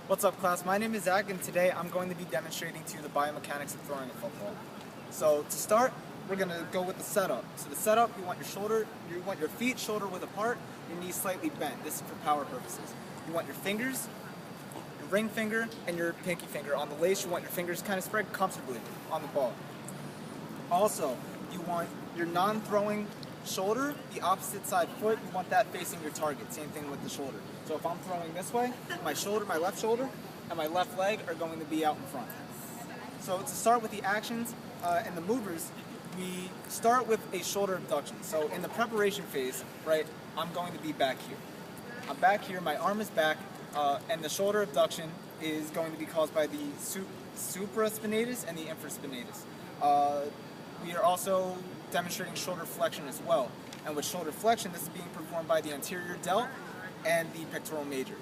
What's up, class? My name is Zach, and today I'm going to be demonstrating to you the biomechanics of throwing a football. So to start, we're going to go with the setup. So the setup, you want your feet shoulder width apart, your knees slightly bent. This is for power purposes. You want your fingers, your ring finger, and your pinky finger on the lace. You want your fingers kind of spread comfortably on the ball. Also, you want your non-throwing shoulder, the opposite side foot, you want that facing your target. Same thing with the shoulder. So if I'm throwing this way, my left shoulder, and my left leg are going to be out in front. So to start with the actions and the movers, we start with a shoulder abduction. So in the preparation phase, right, I'm going to be back here. I'm back here, my arm is back, and the shoulder abduction is going to be caused by the supraspinatus and the infraspinatus. We are also demonstrating shoulder flexion as well. And with shoulder flexion, this is being performed by the anterior delt and the pectoral major.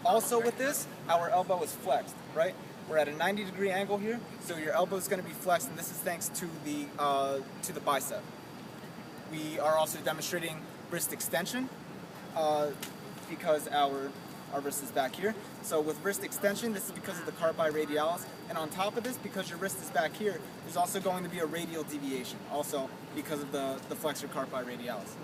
Also with this, our elbow is flexed, right? We're at a 90-degree angle here, so your elbow is going to be flexed, and this is thanks to the bicep. We are also demonstrating wrist extension because our wrist is back here. So with wrist extension, this is because of the carpi radialis, and on top of this, because your wrist is back here, there's also going to be a radial deviation, also because of the flexor carpi radialis.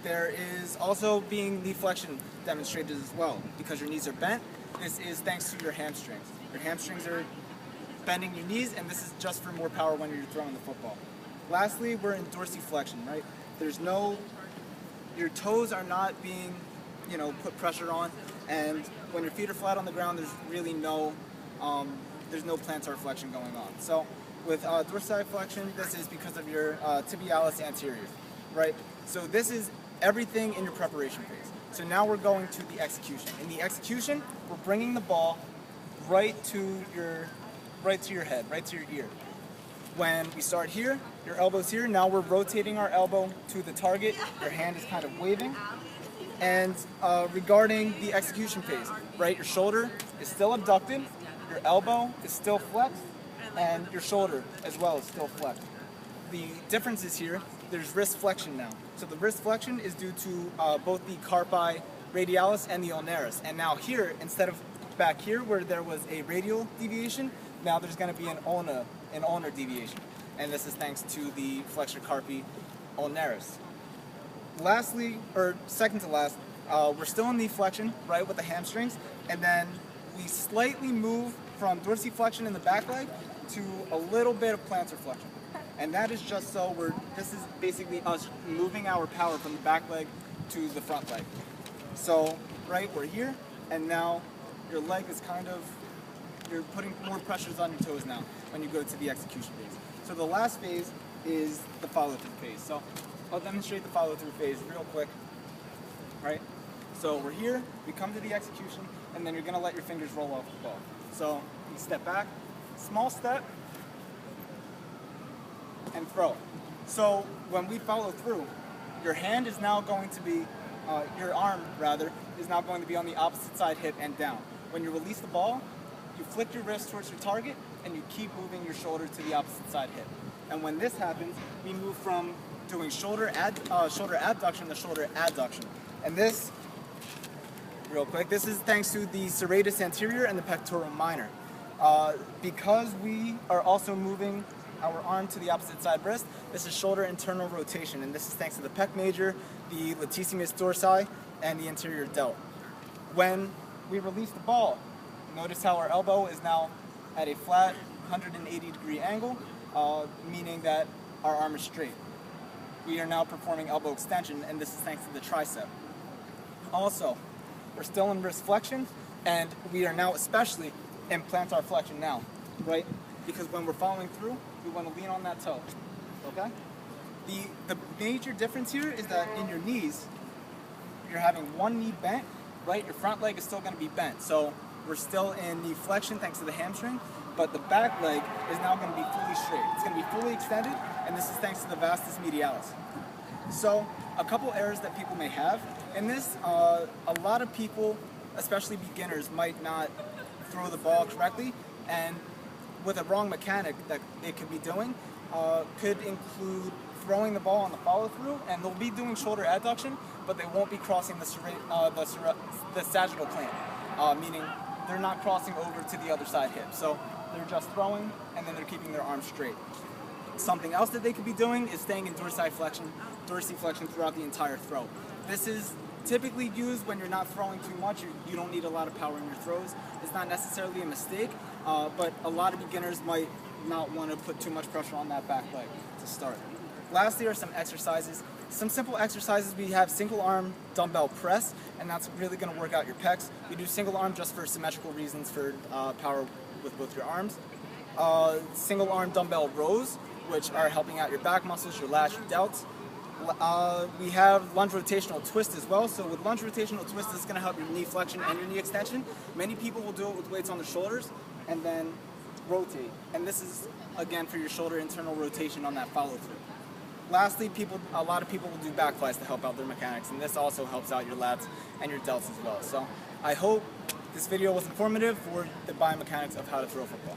There is also being knee flexion demonstrated as well, because your knees are bent. This is thanks to your hamstrings. Your hamstrings are bending your knees, and this is just for more power when you're throwing the football. Lastly, we're in dorsiflexion, right? Your toes are not being put pressure on, and when your feet are flat on the ground, there's really no plantar flexion going on. So with dorsiflexion, this is because of your tibialis anterior, right? So this is everything in your preparation phase. So now we're going to the execution. In the execution, we're bringing the ball right to your head, right to your ear. When we start here, your elbow's here. Now we're rotating our elbow to the target. Your hand is kind of waving. And regarding the execution phase, right, your shoulder is still abducted, your elbow is still flexed, and your shoulder as well is still flexed. The difference is here, there's wrist flexion now. So the wrist flexion is due to both the carpi radialis and the ulnaris. And now here, instead of back here where there was a radial deviation, now there's going to be an ulnar deviation. And this is thanks to the flexor carpi ulnaris. Lastly, or second to last, we're still in knee flexion, right, with the hamstrings, and then we slightly move from dorsiflexion in the back leg to a little bit of plantar flexion. And that is just so this is basically us moving our power from the back leg to the front leg. So, right, we're here, and now your leg is you're putting more pressures on your toes now when you go to the execution phase. So the last phase is the follow-through phase. So I'll demonstrate the follow-through phase real quick, right? So we're here, we come to the execution, and then you're gonna let your fingers roll off the ball. So you step back, small step, and throw. So when we follow through, your hand is now going to be, your arm rather, is now going to be on the opposite side hip and down. When you release the ball, you flick your wrist towards your target, and you keep moving your shoulder to the opposite side hip. And when this happens, we move from doing shoulder abduction to shoulder adduction. And this, real quick, this is thanks to the serratus anterior and the pectoral minor. Because we are also moving our arm to the opposite side wrist, this is shoulder internal rotation, and this is thanks to the pec major, the latissimus dorsi, and the anterior delt. When we release the ball, notice how our elbow is now at a flat 180-degree angle, meaning that our arm is straight. We are now performing elbow extension, and this is thanks to the tricep. Also, we're still in wrist flexion, and we are now especially in plantar flexion now, right? Because when we're following through, we want to lean on that toe, okay? The major difference here is that in your knees, you're having one knee bent, right? Your front leg is still going to be bent. So we're still in knee flexion thanks to the hamstring, but the back leg is now going to be fully straight. It's going to be fully extended, and this is thanks to the vastus medialis. So a couple errors that people may have in this, a lot of people, especially beginners, might not throw the ball correctly, and with a wrong mechanic that they could be doing, could include throwing the ball on the follow-through, and they'll be doing shoulder adduction, but they won't be crossing the sagittal plane. meaning they're not crossing over to the other side hip. So they're just throwing, and then they're keeping their arms straight. Something else that they could be doing is staying in dorsiflexion throughout the entire throw. This is typically used when you're not throwing too much. You don't need a lot of power in your throws. It's not necessarily a mistake, but a lot of beginners might not want to put too much pressure on that back leg to start. Lastly are some exercises. Some simple exercises. We have single arm dumbbell press, and that's really going to work out your pecs. We do single arm just for symmetrical reasons, for power with both your arms. Single arm dumbbell rows, which are helping out your back muscles, your lats, your delts. We have lunge rotational twist as well. So with lunge rotational twist, it's going to help your knee flexion and your knee extension. Many people will do it with weights on the shoulders and then rotate. And this is, again, for your shoulder internal rotation on that follow through. Lastly, a lot of people will do back flies to help out their mechanics, and this also helps out your lats and your delts as well. So I hope this video was informative for the biomechanics of how to throw a football.